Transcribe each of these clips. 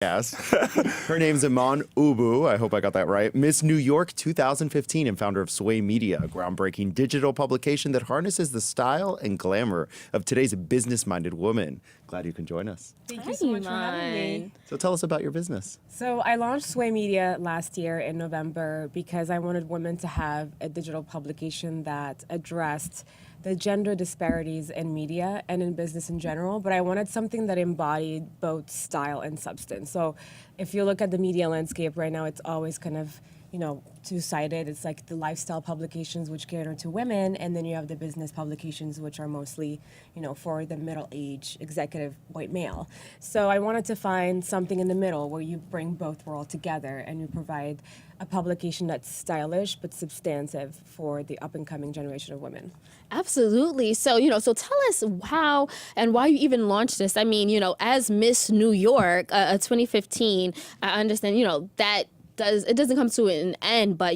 Yes. Her name's Iman Oubou. I hope I got that right. Miss New York 2015 and founder of SWAAY Media, a groundbreaking digital publication that harnesses the style and glamour of today's business-minded woman. Glad you can join us. Thank you so much for having me. So tell us about your business. So I launched SWAAY Media last year in November because I wanted women to have a digital publication that addressed the gender disparities in media and in business in general, but I wanted something that embodied both style and substance. So if you look at the media landscape right now, it's always kind of, two-sided. It's like the lifestyle publications, which cater to women, and then you have the business publications, which are mostly, for the middle-aged executive white male. So I wanted to find something in the middle where you bring both worlds together and you provide a publication that's stylish but substantive for the up-and-coming generation of women. Absolutely. So, so tell us how and why you even launched this. I mean, as Miss New York 2015, I understand, that it doesn't come to an end, but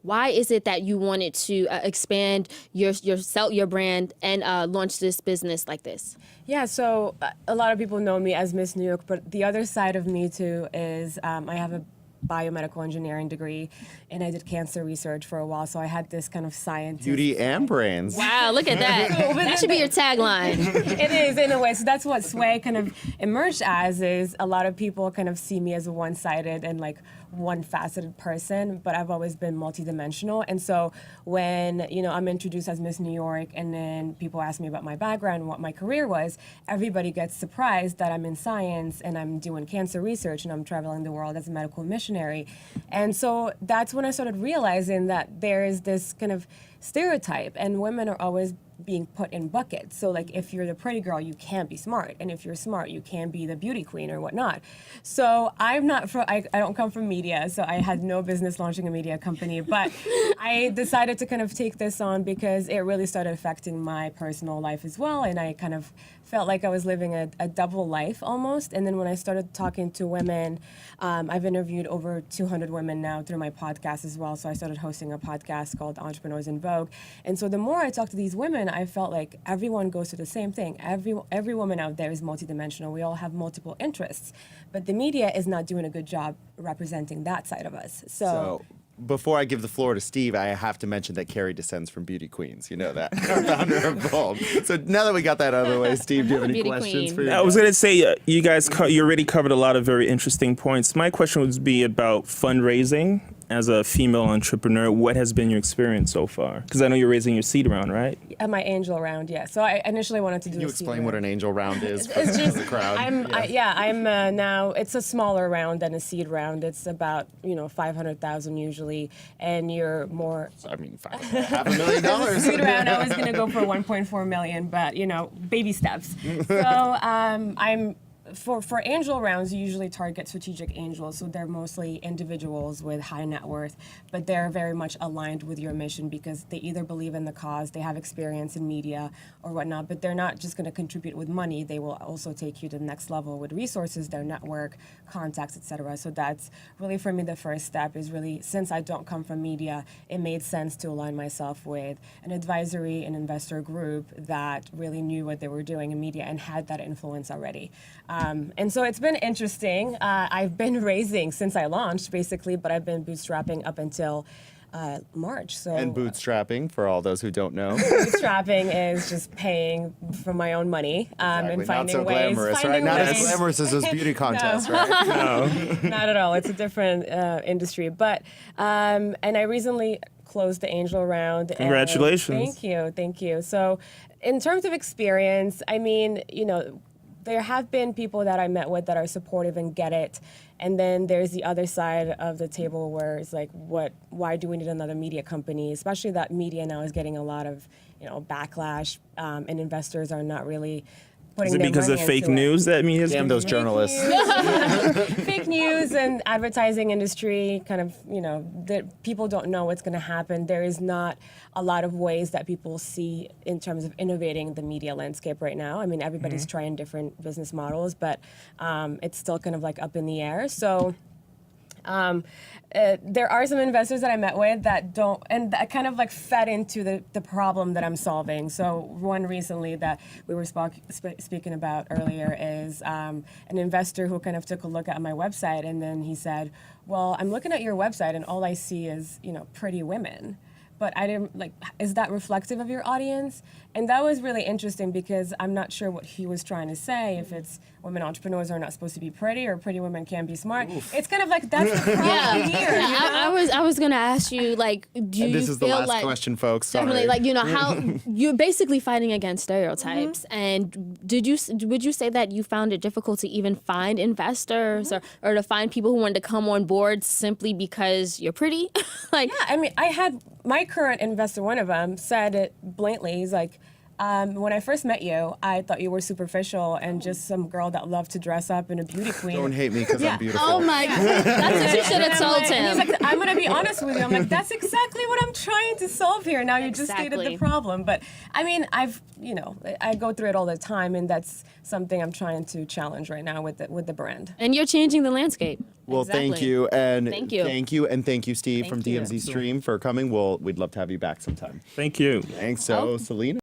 why is it that you wanted to expand your brand and launch this business like this? Yeah, so a lot of people know me as Miss New York, but the other side of me too is I have a biomedical engineering degree, and I did cancer research for a while, so I had this kind of science. Beauty and brains. Wow, look at that. That should be your tagline. It is, in a way. So that's what SWAAY kind of emerged as, is a lot of people kind of see me as a one-sided and like one-faceted person, but I've always been multidimensional. And so when, I'm introduced as Miss New York and then people ask me about my background and what my career was, everybody gets surprised that I'm in science and I'm doing cancer research and I'm traveling the world as a medical missionary. And so that's when I started realizing that there is this kind of stereotype, and women are always being put in buckets. So like if you're the pretty girl, you can't be smart, and if you're smart, you can't be the beauty queen or whatnot. So I'm not from, I don't come from media, so I had no business launching a media company, but I decided to kind of take this on because it really started affecting my personal life as well, and I kind of felt like I was living a double life almost. And then when I started talking to women, I've interviewed over 200 women now through my podcast as well. So I started hosting a podcast called Entrepreneurs in Vogue. And so the more I talked to these women, I felt like everyone goes through the same thing. Every woman out there is multidimensional. We all have multiple interests, but the media is not doing a good job representing that side of us. So before I give the floor to Steve, I have to mention that Carrie descends from beauty queens. You know that, our founder of Bulb. So now that we got that out of the way, Steve, do you have any Beauty questions queen. for you? I was going to say, you guys, you already covered a lot of very interesting points. My question would be about fundraising. As a female entrepreneur, what has been your experience so far? Because I know you're raising your seed round, right? My angel round, yeah. So I initially wanted to do Can you a seed explain round. what an angel round is for It's just, the crowd? I'm now, it's a smaller round than a seed round. It's about, 500,000 usually, and you're more. I mean, $500,000. Seed round, I was going to go for 1.4 million, but, baby steps. So For angel rounds, you usually target strategic angels, so they're mostly individuals with high net worth, but they're very much aligned with your mission because they either believe in the cause, they have experience in media or whatnot, but they're not just going to contribute with money. They will also take you to the next level with resources, their network, contacts, etc. So that's really, for me, the first step is really, since I don't come from media, it made sense to align myself with an advisory and investor group that really knew what they were doing in media and had that influence already. And so it's been interesting. I've been raising since I launched, basically, but I've been bootstrapping up until March. So And bootstrapping, for all those who don't know. bootstrapping is just paying for my own money and Not finding so ways. glamorous, right? finding Not as ways- glamorous as those beauty contests, right? No. Not at all. It's a different industry. But and I recently closed the angel round. and- Congratulations. Thank you. So in terms of experience, I mean, there have been people that I met with that are supportive and get it. And then there's the other side of the table where it's like, why do we need another media company? Especially that media now is getting a lot of, backlash, and investors are not really putting Is it their because of money fake into it. news that media? Damn those journalists. Fake news and advertising industry kind of, that people don't know what's going to happen. There is not a lot of ways that people see in terms of innovating the media landscape right now. I mean, everybody's trying different business models, but it's still kind of like up in the air. So There are some investors that I met with that don't, and that kind of like fed into the problem that I'm solving. So one recently that we were speaking about earlier is an investor who kind of took a look at my website, and then he said, well, I'm looking at your website and all I see is, pretty women. But I didn't is that reflective of your audience? And that was really interesting because I'm not sure what he was trying to say, if it's women entrepreneurs are not supposed to be pretty or pretty women can be smart. Oof. It's kind of like that's the problem here. I was gonna ask you, like, do and you this is the feel last like question, folks. definitely, Sorry. like, how you're basically fighting against stereotypes, and would you say that you found it difficult to even find investors or to find people who wanted to come on board simply because you're pretty? Yeah, I mean, I had my current investor, one of them, said it blatantly. He's like, when I first met you, I thought you were superficial and just some girl that loved to dress up in a beauty queen. Don't hate me because I'm beautiful. Oh my God, that's what you should have told him. He's like, I'm going to be honest with you. I'm like, that's exactly what I'm trying to solve here. Now you just stated the problem. But I mean, I go through it all the time, and that's something I'm trying to challenge right now with the brand. And you're changing the landscape. Well, thank you, and Thank you. Thank you, Steve from DMZ Stream for coming. We'd love to have you back sometime. Thank you. Thanks. So, Selena.